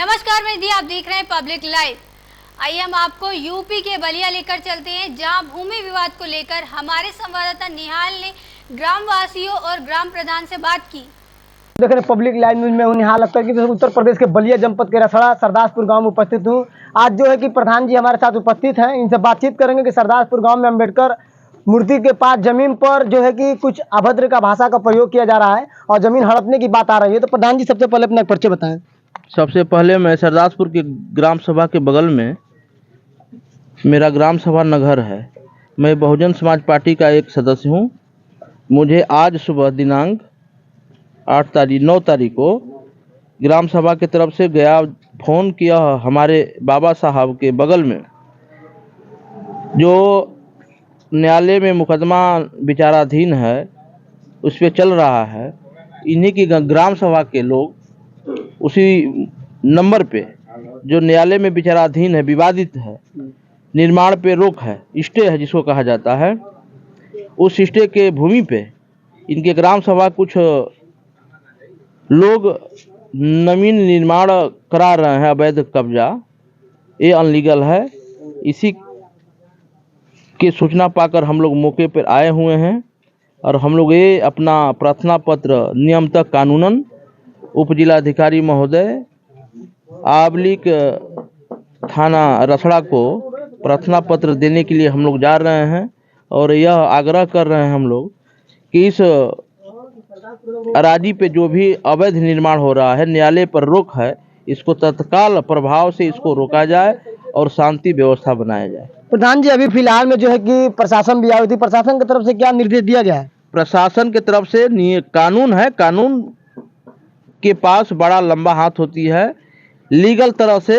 नमस्कार मैं दी, आप देख रहे हैं पब्लिक लाइव। आइए हम आपको यूपी के बलिया लेकर चलते हैं, जहां भूमि विवाद को लेकर हमारे संवाददाता निहाल ने ग्राम वासियों और ग्राम प्रधान से बात की। देख रहे पब्लिक लाइव न्यूज में हूँ निहाल अख्तर की। उत्तर प्रदेश के बलिया जनपद के रसड़ा सरदासपुर गांव में उपस्थित हूँ। आज जो है कि प्रधान जी हमारे साथ उपस्थित हैं, इनसे बातचीत करेंगे कि सरदासपुर गांव में अम्बेडकर मूर्ति के पास जमीन पर जो है कि कुछ अभद्र का भाषा का प्रयोग किया जा रहा है और जमीन हड़पने की बात आ रही है। तो प्रधान जी सबसे पहले अपना परिचय बताएं। सबसे पहले मैं सरदासपुर की ग्राम सभा के बगल में मेरा ग्राम सभा नगर है। मैं बहुजन समाज पार्टी का एक सदस्य हूँ। मुझे आज सुबह दिनांक 9 तारीख को ग्राम सभा की तरफ से गया फ़ोन किया। हमारे बाबा साहब के बगल में जो न्यायालय में मुकदमा विचाराधीन है उस पर चल रहा है, इन्हीं की ग्राम सभा के लोग उसी नंबर पे जो न्यायालय में विचाराधीन है, विवादित है, निर्माण पे रोक है, स्टे है जिसको कहा जाता है, उस स्टे के भूमि पे इनके ग्राम सभा कुछ लोग नवीन निर्माण करा रहे हैं, अवैध कब्जा, ये अनलीगल है। इसी की सूचना पाकर हम लोग मौके पर आए हुए हैं और हम लोग ये अपना प्रार्थना पत्र नियमतः कानूनन उप जिलाधिकारी महोदय आबलिक थाना रसड़ा को प्रार्थना पत्र देने के लिए हम लोग जा रहे हैं और यह आग्रह कर रहे हैं हम लोग कि इस अराजी पे जो भी अवैध निर्माण हो रहा है, न्यायालय पर रोक है, इसको तत्काल प्रभाव से इसको रोका जाए और शांति व्यवस्था बनाया जाए। प्रधान जी अभी फिलहाल में जो है कि प्रशासन भी आई थी, प्रशासन की तरफ से क्या निर्देश दिया गया है? प्रशासन की तरफ से कानून है, कानून के पास बड़ा लंबा हाथ होती है। लीगल तरह से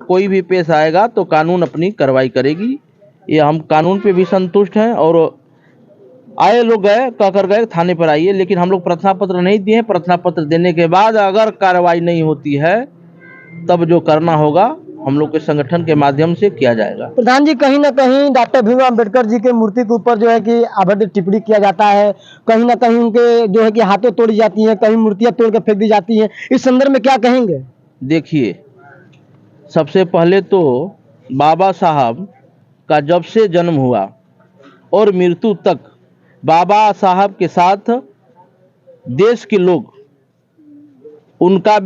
कोई भी पेश आएगा तो कानून अपनी कार्रवाई करेगी। ये हम कानून पे भी संतुष्ट हैं और आए लोग कहकर गए थाने पर आइए, लेकिन हम लोग प्रार्थना पत्र नहीं दिए। प्रार्थना पत्र देने के बाद अगर कार्रवाई नहीं होती है तब जो करना होगा हम लोग के संगठन के माध्यम से किया जाएगा। प्रधान जी कहीं ना कहीं डॉक्टर भीमराव अम्बेडकर जी के मूर्ति के ऊपर जो है कि अभद्र टिप्पणी किया जाता है, कहीं ना कहीं उनके जो है कि हाथों तोड़ी जाती हैं, कहीं मूर्तियां तोड़ के फेंक दी जाती हैं, इस संदर्भ में क्या कहेंगे? देखिए, सबसे पहले तो बाबा साहब का जब से जन्म हुआ और मृत्यु तक बाबा साहब के साथ देश के लोग उनका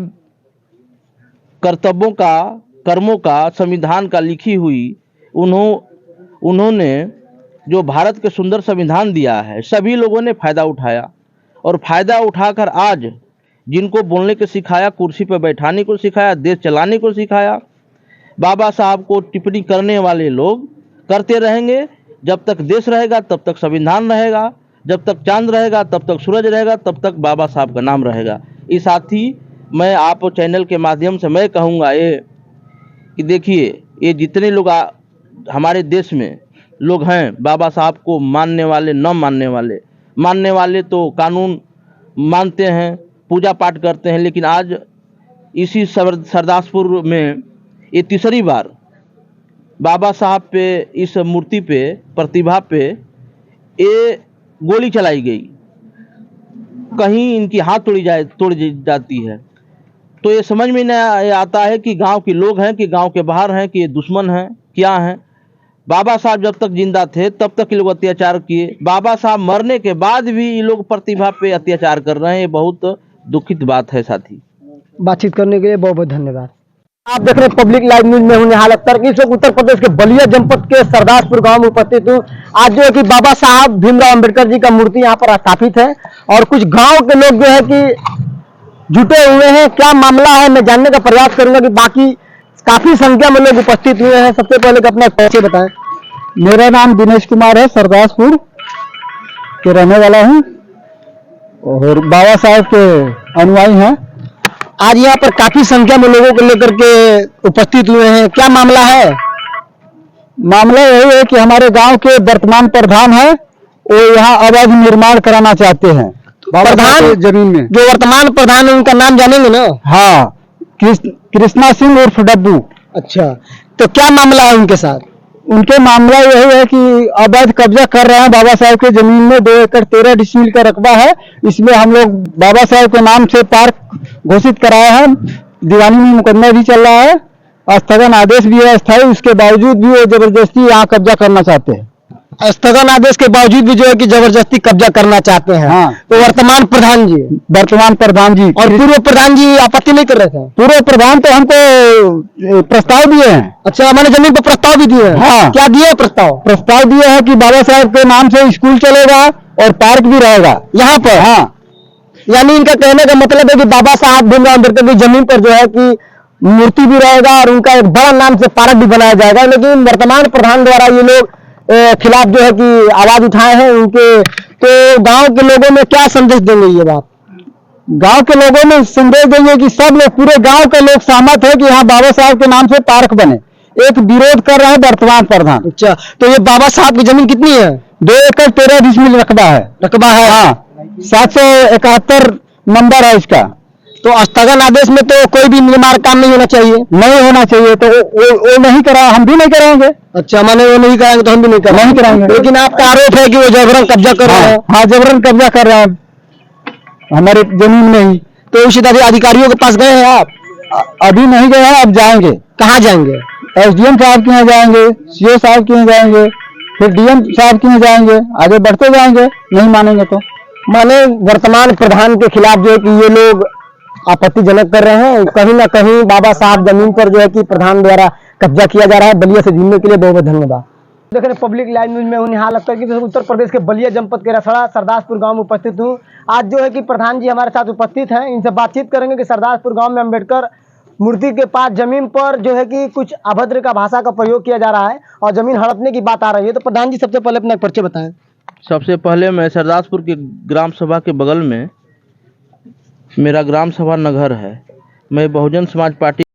कर्तव्यों का, कर्मों का, संविधान का लिखी हुई उन्होंने जो भारत के सुंदर संविधान दिया है, सभी लोगों ने फ़ायदा उठाया और फ़ायदा उठाकर आज जिनको बोलने को सिखाया, कुर्सी पर बैठाने को सिखाया, देश चलाने को सिखाया, बाबा साहब को टिप्पणी करने वाले लोग करते रहेंगे। जब तक देश रहेगा तब तक संविधान रहेगा, जब तक चांद रहेगा तब तक सूरज रहेगा, तब तक बाबा साहब का नाम रहेगा। इस साथ ही मैं आप चैनल के माध्यम से मैं कहूँगा ये कि देखिए, ये जितने लोग हमारे देश में लोग हैं, बाबा साहब को मानने वाले, न मानने वाले तो कानून मानते हैं, पूजा पाठ करते हैं, लेकिन आज इसी सरदासपुर में ये तीसरी बार बाबा साहब पे, इस मूर्ति पे, प्रतिभा पे ये गोली चलाई गई, कहीं इनकी हाथ तोड़ जाती है। तो ये समझ में नहीं आता है कि गांव के लोग हैं कि गांव के बाहर हैं कि ये दुश्मन हैं, क्या हैं। बाबा साहब जब तक जिंदा थे तब तक ये लोग अत्याचार किए, बाबा साहब मरने के बाद भी ये लोग प्रतिभा पे अत्याचार कर रहे हैं। ये बहुत दुखित बात है। साथी, बातचीत करने के लिए बहुत बहुत धन्यवाद। आप देख रहे हैं पब्लिक लाइव न्यूज में हूं निहाल अख्तर की। इस वक्त उत्तर प्रदेश के बलिया जनपद के सरदासपुर गांव में उपस्थित हूं। आज जो है कि बाबा साहब भीमराव अम्बेडकर जी का मूर्ति यहां पर स्थापित है और कुछ गांव के लोग जो है कि जुटे हुए हैं। क्या मामला है मैं जानने का प्रयास करूंगा कि बाकी काफी संख्या में लोग उपस्थित हुए हैं। सबसे पहले अपना परिचय बताएं। मेरा नाम दिनेश कुमार है, सरदासपुर के रहने वाला हूँ और बाबा साहब के अनुयायी हैं। आज यहाँ पर काफी संख्या में लोगों को लेकर के उपस्थित हुए हैं, क्या मामला है? मामला यही है कि हमारे गांव के वर्तमान प्रधान है, वो यहाँ अवैध निर्माण कराना चाहते हैं प्रधान जमीन में। जो वर्तमान प्रधान है उनका नाम जानेंगे ना? हाँ, कृष्णा सिंह उर्फ डब्बू। अच्छा, तो क्या मामला है उनके साथ? उनके मामला यही है कि अवैध कब्जा कर रहे हैं बाबा साहब के जमीन में। 2 एकड़ 13 डिसील का रकबा है, इसमें हम लोग बाबा साहब के नाम से पार्क घोषित कराए हैं। दीवानी में मुकदमा भी चल रहा है, स्थगन आदेश भी है अस्थायी, उसके बावजूद भी वो जबरदस्ती यहाँ कब्जा करना चाहते हैं। स्थगन आदेश के बावजूद भी जो है कि जबरदस्ती कब्जा करना चाहते हैं। हाँ। तो वर्तमान प्रधान जी और पूर्व प्रधान जी आपत्ति नहीं कर रहे थे? पूर्व प्रधान तो हमको प्रस्ताव दिए हैं। अच्छा, मैंने जमीन पर प्रस्ताव भी दिए हैं? हाँ। क्या दिए प्रस्ताव दिए हैं कि बाबा साहब के नाम से स्कूल चलेगा और पार्क भी रहेगा यहाँ पर। हाँ, यानी इनका कहने का मतलब है कि बाबा साहब भीमराव अम्बेडकर की जमीन पर जो है कि मूर्ति भी रहेगा और उनका एक बड़ा नाम से पार्क भी बनाया जाएगा। लेकिन वर्तमान प्रधान द्वारा ये लोग खिलाफ जो है कि आवाज उठाए हैं उनके, तो गांव के लोगों में क्या संदेश देंगे ये बात? गांव के लोगों में संदेश देंगे कि सब लोग, पूरे गांव के लोग सहमत है कि यहाँ बाबा साहब के नाम से पार्क बने। एक विरोध कर रहा है वर्तमान प्रधान। अच्छा, तो ये बाबा साहब की जमीन कितनी है? 2 एकड़ 13 डिसमिल रकबा है। हाँ, 771 नंबर है इसका। तो स्थगन आदेश में तो कोई भी निर्माण काम नहीं होना चाहिए? नहीं होना चाहिए, तो वो नहीं करा, हम भी नहीं कराएंगे। अच्छा, माने वो नहीं कराएंगे तो हम भी नहीं कराएंगे। लेकिन आपका आरोप है कि वो जबरन कब्जा कर रहे हैं। हाँ, जबरन कब्जा कर रहे हैं हमारे जमीन में ही। तो उसी तरह अधिकारियों के पास गए हैं आप? अभी नहीं गए हैं, अब जाएंगे। कहाँ जाएंगे? एसडीएम साहब के यहाँ जाएंगे, सीओ साहब के यहाँ जाएंगे, फिर डीएम साहब के यहाँ जाएंगे, आगे बढ़ते जाएंगे, नहीं मानेंगे तो। माने वर्तमान प्रधान के खिलाफ जो है कि ये लोग आपत्तिजनक कर रहे हैं। कहीं ना कहीं बाबा साहब जमीन पर जो है कि प्रधान द्वारा कब्जा किया जा रहा है। बलिया से जुड़ने के लिए बहुत बहुत धन्यवाद। देख रहे पब्लिक लाइव न्यूज में हूँ निहाल अख्तर की। उत्तर प्रदेश के बलिया जनपद के रसड़ा सरदासपुर गांव में उपस्थित हूँ। आज जो है कि प्रधान जी हमारे साथ उपस्थित हैं, इनसे बातचीत करेंगे कि सरदासपुर गांव में अम्बेडकर मूर्ति के पास जमीन पर जो है कि कुछ अभद्र का भाषा का प्रयोग किया जा रहा है और जमीन हड़पने की बात आ रही है। तो प्रधान जी सबसे पहले अपना परिचय बताएं। सबसे पहले मैं सरदासपुर के ग्राम सभा के बगल में मेरा ग्राम सभा नगर है। मैं बहुजन समाज पार्टी